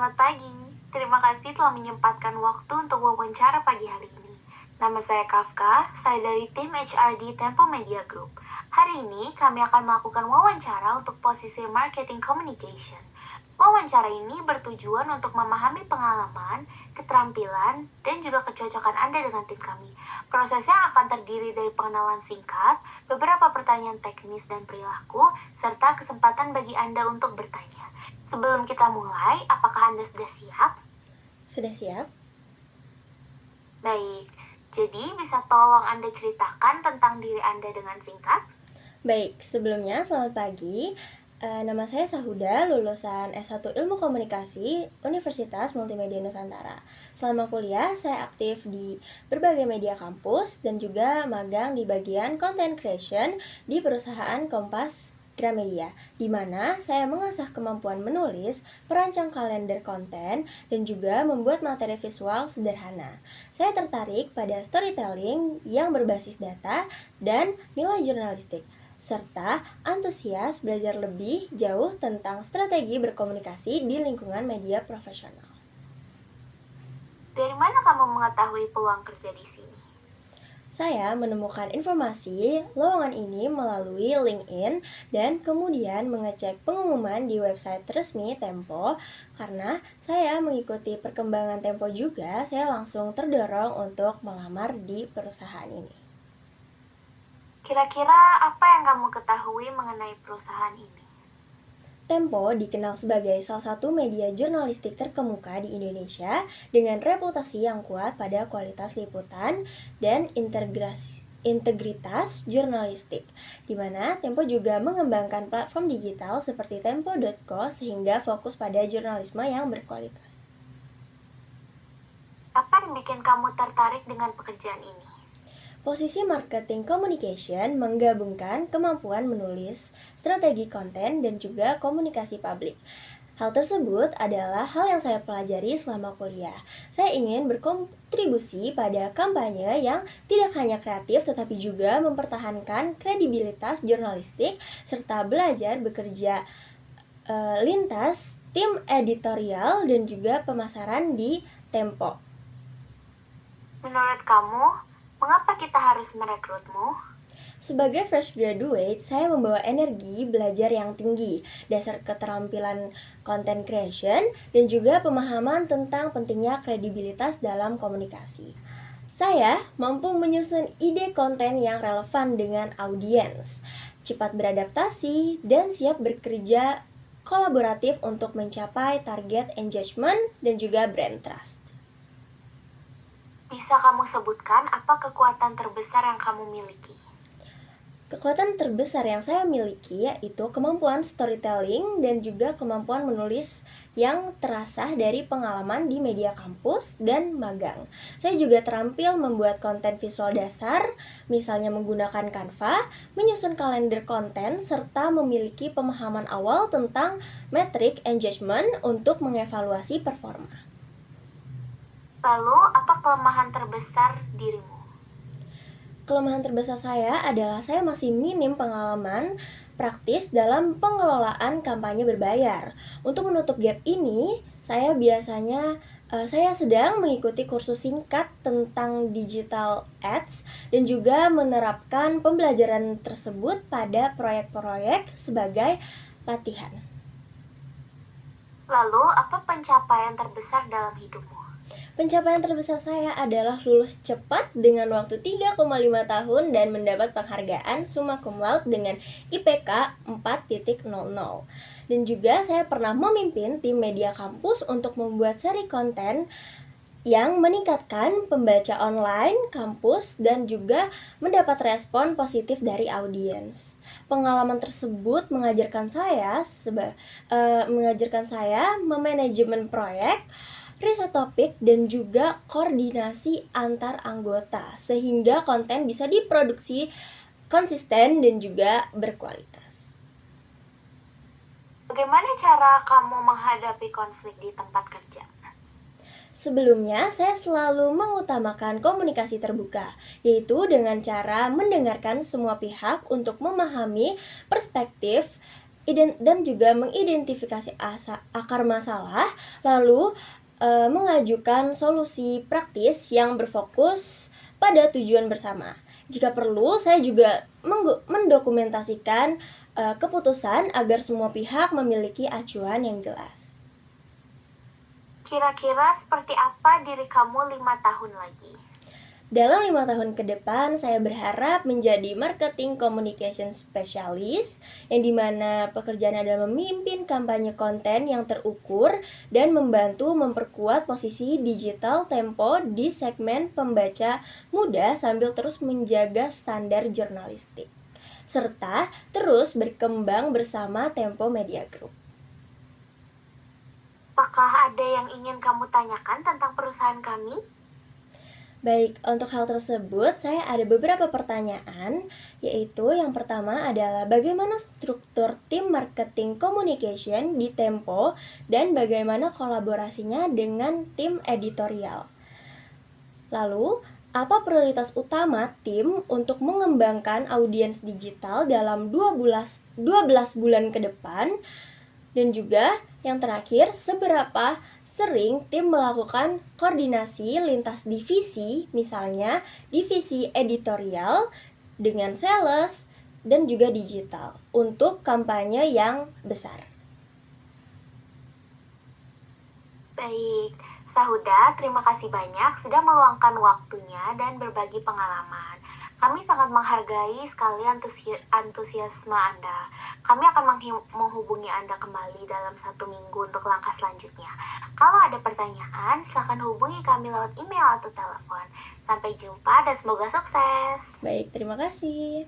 Selamat pagi, terima kasih telah menyempatkan waktu untuk wawancara pagi hari ini. Nama saya Kafka, saya dari tim HRD Tempo Media Group. Hari ini kami akan melakukan wawancara untuk posisi Marketing Communication. Wawancara ini bertujuan untuk memahami pengalaman, keterampilan, dan juga kecocokan Anda dengan tim kami. Prosesnya akan terdiri dari pengenalan singkat, beberapa pertanyaan teknis dan perilaku, serta kesempatan bagi Anda untuk bertanya. Sebelum kita mulai, apakah Anda sudah siap? Sudah siap? Baik, jadi bisa tolong Anda ceritakan tentang diri Anda dengan singkat? Baik, sebelumnya selamat pagi. Nama saya Sahuda, lulusan S1 Ilmu Komunikasi Universitas Multimedia Nusantara. Selama kuliah, saya aktif di berbagai media kampus dan juga magang di bagian content creation di perusahaan Kompas Gramedia, di mana saya mengasah kemampuan menulis, merancang kalender konten, dan juga membuat materi visual sederhana. Saya tertarik pada storytelling yang berbasis data dan nilai jurnalistik, serta antusias belajar lebih jauh tentang strategi berkomunikasi di lingkungan media profesional. Dari mana kamu mengetahui peluang kerja di sini? Saya menemukan informasi lowongan ini melalui LinkedIn dan kemudian mengecek pengumuman di website resmi Tempo. Karena saya mengikuti perkembangan Tempo juga, saya langsung terdorong untuk melamar di perusahaan ini. Kira-kira apa yang kamu ketahui mengenai perusahaan ini? Tempo dikenal sebagai salah satu media jurnalistik terkemuka di Indonesia dengan reputasi yang kuat pada kualitas liputan dan integritas jurnalistik, di mana Tempo juga mengembangkan platform digital seperti tempo.co sehingga fokus pada jurnalisme yang berkualitas. Apa yang bikin kamu tertarik dengan pekerjaan ini? Posisi marketing communication menggabungkan kemampuan menulis, strategi konten, dan juga komunikasi publik. Hal tersebut adalah hal yang saya pelajari selama kuliah. Saya ingin berkontribusi pada kampanye yang tidak hanya kreatif tetapi juga mempertahankan kredibilitas jurnalistik serta belajar bekerja lintas tim editorial dan juga pemasaran di Tempo. Menurut kamu, mengapa kita harus merekrutmu? Sebagai fresh graduate, saya membawa energi belajar yang tinggi, dasar keterampilan content creation, dan juga pemahaman tentang pentingnya kredibilitas dalam komunikasi. Saya mampu menyusun ide konten yang relevan dengan audiens, cepat beradaptasi, dan siap bekerja kolaboratif untuk mencapai target engagement dan juga brand trust. Bisa kamu sebutkan apa kekuatan terbesar yang kamu miliki? Kekuatan terbesar yang saya miliki yaitu kemampuan storytelling dan juga kemampuan menulis yang terasah dari pengalaman di media kampus dan magang. Saya juga terampil membuat konten visual dasar, misalnya menggunakan Canva, menyusun kalender konten, serta memiliki pemahaman awal tentang metrik engagement untuk mengevaluasi performa. Lalu, apa kelemahan terbesar dirimu? Kelemahan terbesar saya adalah saya masih minim pengalaman praktis dalam pengelolaan kampanye berbayar. Untuk menutup gap ini, saya sedang mengikuti kursus singkat tentang digital ads dan juga menerapkan pembelajaran tersebut pada proyek-proyek sebagai latihan. Lalu, apa pencapaian terbesar dalam hidupmu? Pencapaian terbesar saya adalah lulus cepat dengan waktu 3,5 tahun dan mendapat penghargaan summa cum laude dengan IPK 4.00. Dan juga saya pernah memimpin tim media kampus untuk membuat seri konten yang meningkatkan pembaca online kampus dan juga mendapat respon positif dari audiens. Pengalaman tersebut mengajarkan saya memanajemen proyek, riset topik, dan juga koordinasi antar anggota sehingga konten bisa diproduksi konsisten dan juga berkualitas. Bagaimana cara kamu menghadapi konflik di tempat kerja? Sebelumnya, saya selalu mengutamakan komunikasi terbuka, yaitu dengan cara mendengarkan semua pihak untuk memahami perspektif dan juga mengidentifikasi akar masalah, lalu mengajukan solusi praktis yang berfokus pada tujuan bersama. Jika perlu, saya juga mendokumentasikan keputusan agar semua pihak memiliki acuan yang jelas. Kira-kira seperti apa diri kamu 5 tahun lagi? Dalam 5 tahun ke depan, saya berharap menjadi marketing communication specialist, yang dimana pekerjaan adalah memimpin kampanye konten yang terukur dan membantu memperkuat posisi digital Tempo di segmen pembaca muda sambil terus menjaga standar jurnalistik, serta terus berkembang bersama Tempo Media Group. Apakah ada yang ingin kamu tanyakan tentang perusahaan kami? Baik, untuk hal tersebut saya ada beberapa pertanyaan, yaitu yang pertama adalah bagaimana struktur tim marketing communication di Tempo dan bagaimana kolaborasinya dengan tim editorial. Lalu, apa prioritas utama tim untuk mengembangkan audiens digital dalam 12 bulan ke depan? Dan juga yang terakhir, seberapa sering tim melakukan koordinasi lintas divisi, misalnya divisi editorial dengan sales dan juga digital untuk kampanye yang besar. Baik, Sahuda, terima kasih banyak sudah meluangkan waktunya dan berbagi pengalaman. Kami sangat menghargai sekali antusiasme Anda. Kami akan menghubungi Anda kembali dalam 1 minggu untuk langkah selanjutnya. Kalau ada pertanyaan, silakan hubungi kami lewat email atau telepon. Sampai jumpa dan semoga sukses. Baik, terima kasih.